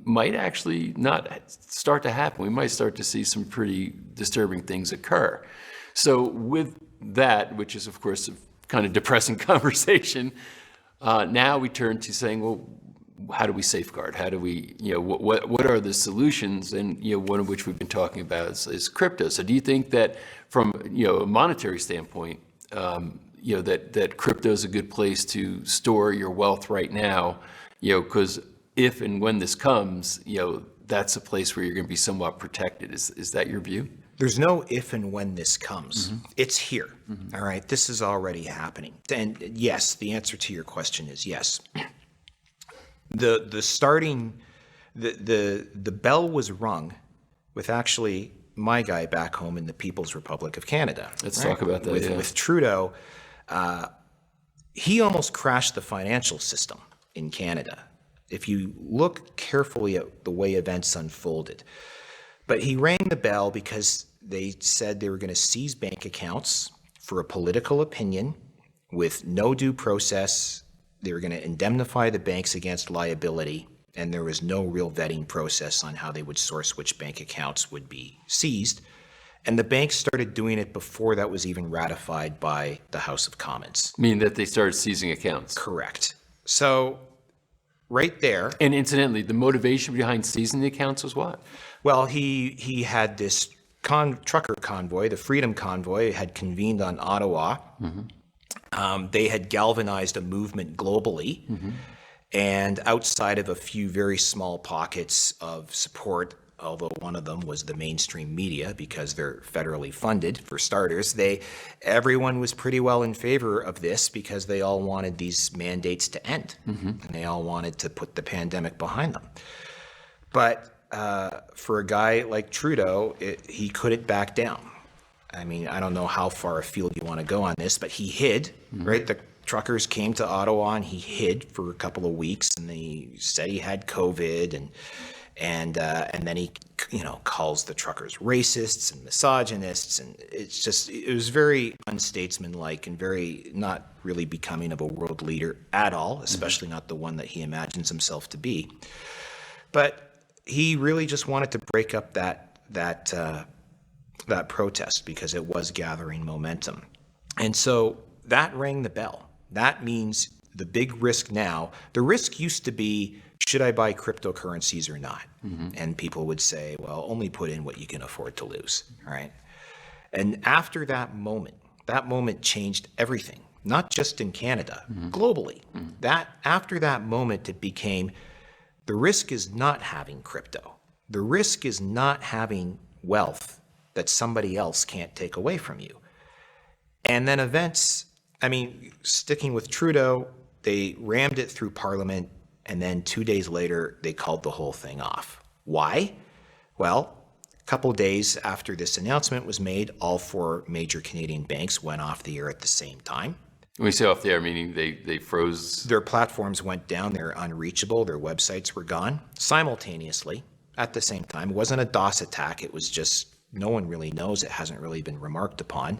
might actually not start to happen. We might start to see some pretty disturbing things occur. So with that, which is, of course, a kind of depressing conversation, now we turn to saying, well, how do we safeguard? How do we, what are the solutions? And, one of which we've been talking about is crypto. So do you think that from, a monetary standpoint, that crypto is a good place to store your wealth right now, because if and when this comes, that's a place where you're going to be somewhat protected. Is that your view? There's no if and when this comes. It's here. All right. This is already happening. And yes, the answer to your question is yes. The bell was rung with actually my guy back home in the People's Republic of Canada. Let's talk about that. With Trudeau, he almost crashed the financial system in Canada, if you look carefully at the way events unfolded. But he rang the bell because they said they were going to seize bank accounts for a political opinion with no due process. They were going to indemnify the banks against liability, and there was no real vetting process on how they would source which bank accounts would be seized. And the banks started doing it before that was even ratified by the House of Commons. Meaning that they started seizing accounts. Correct. So right there. And incidentally, the motivation behind seizing the accounts was what? Well, he had this trucker convoy, the Freedom Convoy, had convened on Ottawa. They had galvanized a movement globally. And outside of a few very small pockets of support, although one of them was the mainstream media because they're federally funded, for starters, everyone was pretty well in favor of this because they all wanted these mandates to end. And they all wanted to put the pandemic behind them. But for a guy like Trudeau, he couldn't back down. I mean, I don't know how far afield you want to go on this, but he hid, right? The truckers came to Ottawa and he hid for a couple of weeks, and he said he had COVID, and then he, calls the truckers racists and misogynists, and it was very unstatesmanlike and very not really becoming of a world leader at all, especially not the one that he imagines himself to be. But he really just wanted to break up that protest because it was gathering momentum. And so that rang the bell. That means the big risk now, the risk used to be, should I buy cryptocurrencies or not? And people would say, well, only put in what you can afford to lose, right? And after that moment changed everything, not just in Canada, globally. That after that moment, it became, the risk is not having crypto. The risk is not having wealth that somebody else can't take away from you. And then events, I mean, sticking with Trudeau, they rammed it through Parliament, and then 2 days later, they called the whole thing off. Why? Well, a couple days after this announcement was made, all 4 major Canadian banks went off the air at the same time. When we say off the air, meaning they froze? Their platforms went down, they're unreachable, their websites were gone simultaneously at the same time. It wasn't a DOS attack, it was just, no one really knows, it hasn't really been remarked upon.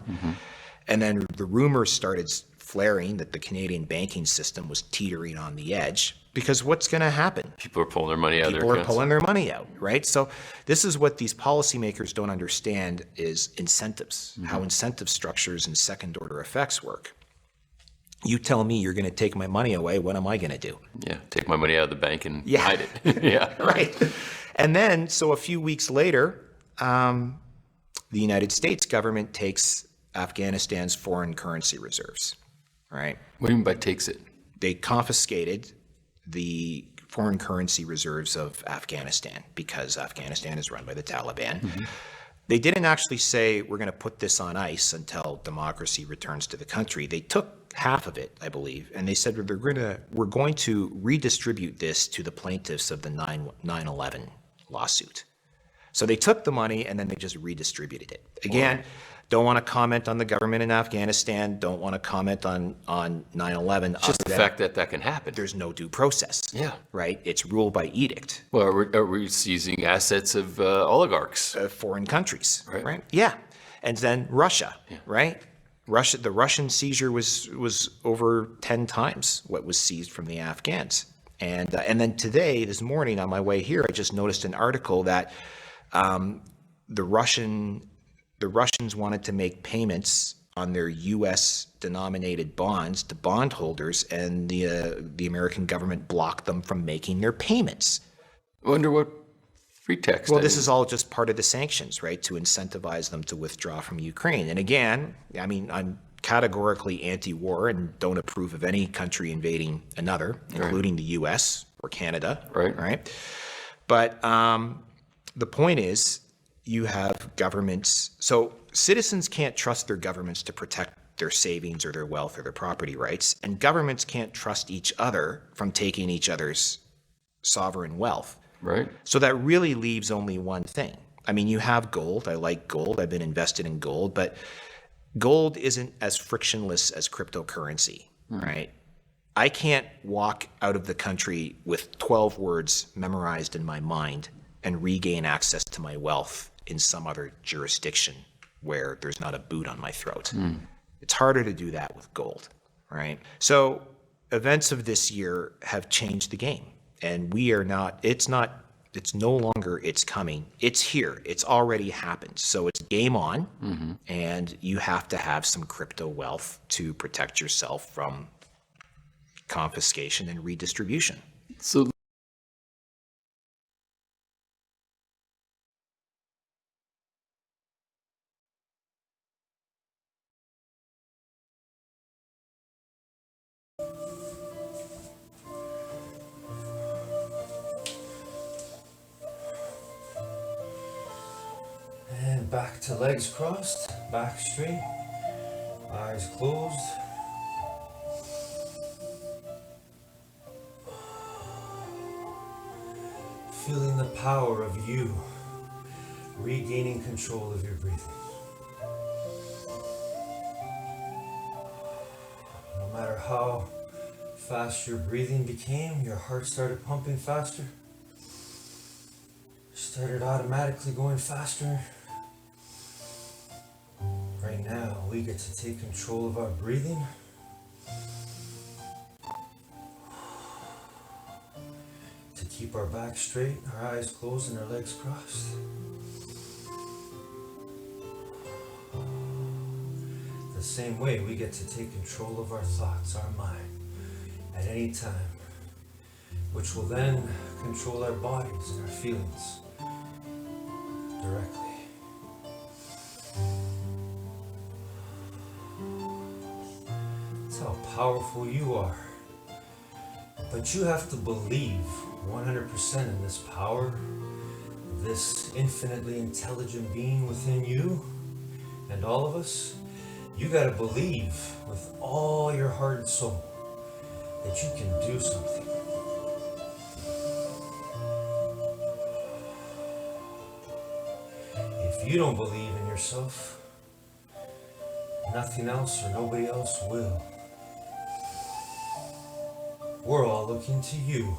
And then the rumors started flaring that the Canadian banking system was teetering on the edge, because what's going to happen? People are pulling their money out of their People are accounts. pulling their money out, right? So this is what these policymakers don't understand is incentives, how incentive structures and second order effects work. You tell me you're going to take my money away, what am I going to do? Yeah, take my money out of the bank and Yeah. hide it. Yeah. Right. And then, so a few weeks later, the United States government takes Afghanistan's foreign currency reserves, right? What do you mean by takes it? They confiscated the foreign currency reserves of Afghanistan because Afghanistan is run by the Taliban. They didn't actually say, we're going to put this on ice until democracy returns to the country. They took half of it, I believe, and they said we're going to redistribute this to the plaintiffs of the 9/11 lawsuit. So they took the money and then they just redistributed it. Again, don't want to comment on the government in Afghanistan, don't want to comment on 9/11. Just the fact that that can happen. There's no due process. Yeah. Right? It's ruled by edict. Well, are we seizing assets of oligarchs? Foreign countries, Right. right? Yeah. And then Russia, right? The Russian seizure was over 10 times what was seized from the Afghans. And then today, this morning on my way here, I just noticed an article that the Russians wanted to make payments on their U.S. denominated bonds to bondholders, and the American government blocked them from making their payments. I wonder what pretext. Well, this is all just part of the sanctions, right, to incentivize them to withdraw from Ukraine. And again, I mean, I'm categorically anti-war and don't approve of any country invading another, including the U.S. or Canada, right? But the point is, you have governments, so citizens can't trust their governments to protect their savings or their wealth or their property rights, and governments can't trust each other from taking each other's sovereign wealth. Right. So that really leaves only one thing. I mean, you have gold. I like gold. I've been invested in gold, but gold isn't as frictionless as cryptocurrency, right? I can't walk out of the country with 12 words memorized in my mind and regain access to my wealth in some other jurisdiction where there's not a boot on my throat. It's harder to do that with gold, right? So events of this year have changed the game, and it's no longer it's coming, it's here, it's already happened. So it's game on, and you have to have some crypto wealth to protect yourself from confiscation and redistribution. So And back to legs crossed, back straight, eyes closed. Feeling the power of you regaining control of your breathing. No matter how fast your breathing became, your heart started pumping faster. Started automatically going faster. Right now, we get to take control of our breathing. To keep our back straight, our eyes closed, and our legs crossed. The same way, we get to take control of our thoughts, our mind, at any time, which will then control our bodies and our feelings directly. That's how powerful you are. But you have to believe 100% in this power, this infinitely intelligent being within you and all of us. You gotta believe with all your heart and soul that you can do something. If you don't believe in yourself, nothing else or nobody else will. We're all looking to you.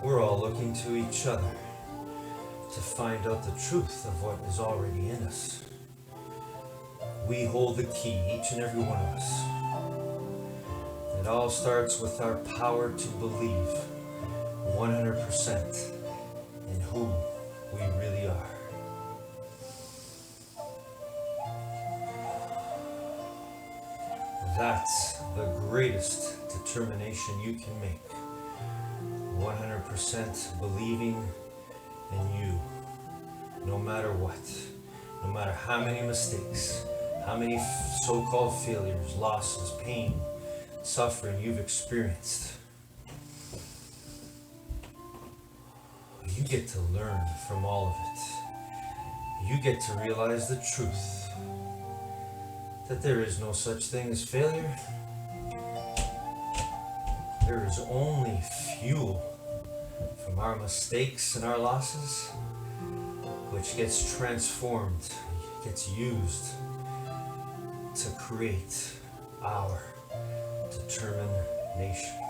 We're all looking to each other to find out the truth of what is already in us. We hold the key, each and every one of us. It all starts with our power to believe 100% in who we really are. That's the greatest determination you can make. 100% believing in you, no matter what, no matter how many mistakes, how many so-called failures, losses, pain, suffering you've experienced. You get to learn from all of it. You get to realize the truth, that there is no such thing as failure. There is only fuel from our mistakes and our losses, which gets transformed, gets used to create our determination.